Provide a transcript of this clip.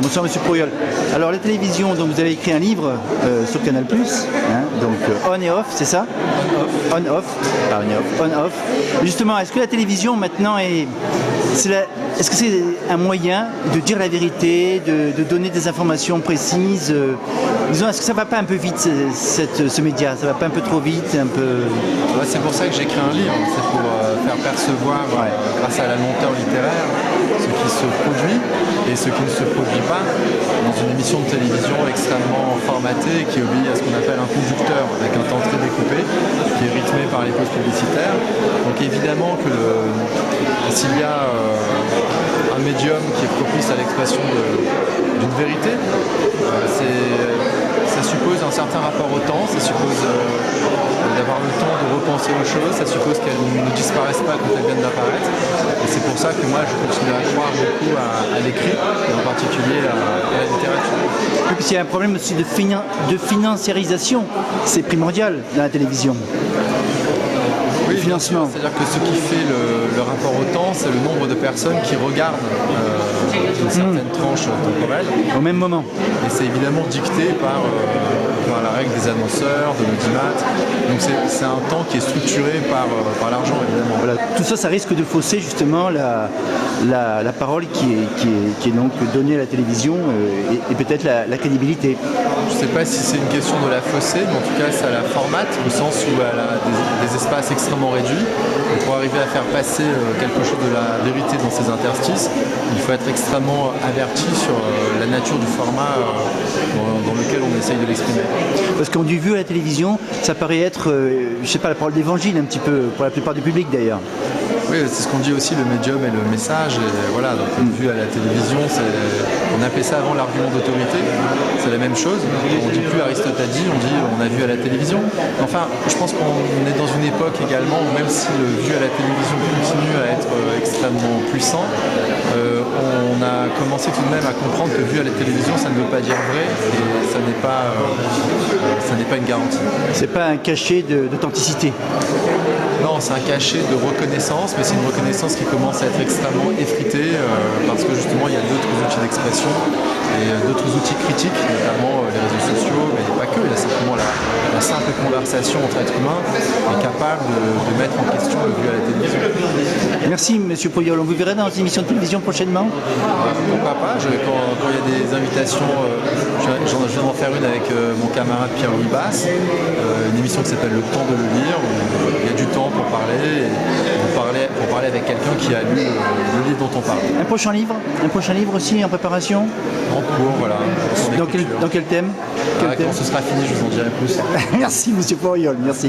Et bonsoir Monsieur Poyol. Alors la télévision, donc vous avez écrit un livre sur Canal+, hein, donc On et Off, c'est ça? On Off, pas On et Off, On Off. Justement, est-ce que la télévision maintenant est-ce que c'est un moyen de dire la vérité, de donner des informations précises disons, est-ce que ça va pas un peu vite ce média? Ça va pas un peu trop vite, un peu... Ouais, c'est pour ça que j'écris un livre, c'est pour faire percevoir, grâce à la lenteur littéraire, ce qui se produit et ce qui ne se produit pas dans une émission de télévision extrêmement formatée qui obéit à ce qu'on appelle un conducteur avec un temps très découpé, qui est rythmé par les pauses publicitaires. Donc évidemment que s'il y a un médium qui est propice à l'expression d'une vérité, ça suppose un certain rapport au temps, ça suppose d'avoir le temps de repenser aux choses, ça suppose qu'elles ne disparaissent pas quand elles viennent d'apparaître. Et c'est pour ça que moi je continue à croire beaucoup à l'écrit, et en particulier à la littérature. Et puis il y a un problème aussi de financiarisation, c'est primordial dans la télévision. Oui, financement. C'est-à-dire que ce qui fait le rapport au temps, c'est le nombre de personnes qui regardent une certaine tranche temporelle. Au même moment. Et c'est évidemment dicté par la règle des annonceurs, de l'audimat. Donc c'est un temps qui est structuré par l'argent, évidemment. Voilà. Tout ça, ça risque de fausser justement la parole qui est donc donnée à la télévision et peut-être la crédibilité. Je ne sais pas si c'est une question de la fausser, mais en tout cas ça la formate, au sens où elle a des espaces extrêmement réduits. Et pour arriver à faire passer quelque chose de la vérité dans ces interstices, il faut être extrêmement averti sur la nature du format dans lequel on essaye de l'exprimer. Parce qu'on dit vu à la télévision, ça paraît être, je sais pas, la parole d'évangile un petit peu, pour la plupart du public d'ailleurs. Oui, c'est ce qu'on dit aussi, le médium et le message. Et voilà, donc vu à la télévision, on appelait ça avant l'argument d'autorité. C'est la même chose. On ne dit plus Aristote a dit, on a vu à la télévision. Enfin, je pense qu'on est dans une époque également où même si le vu à la télévision continue à être extrêmement puissant, on a commencé tout de même à comprendre que vu à la télévision, ça ne veut pas dire vrai et ça n'est pas une garantie. C'est pas un cachet d'authenticité. Non, c'est un cachet de reconnaissance, mais c'est une reconnaissance qui commence à être extrêmement effritée parce que justement il y a d'autres outils d'expression et d'autres outils critiques, notamment les réseaux sociaux, mais pas que, il y a simplement la simple conversation entre êtres humains est capable de mettre en question le vu à la télévision. Merci Monsieur Poyol, on vous verra dans une émission de télévision prochainement? Pourquoi pas, quand il y a des invitations, je viens d'en faire une avec mon camarade Pierre-Louis Basse, une émission qui s'appelle Le temps de le lire, où il y a du temps pour parler, pour parler avec quelqu'un qui a lu le livre dont on parle. Un prochain livre aussi en préparation? En cours, voilà. Dans quel thème? Quand ce sera fini, je vous en dirai plus. Merci Monsieur Poyol, merci.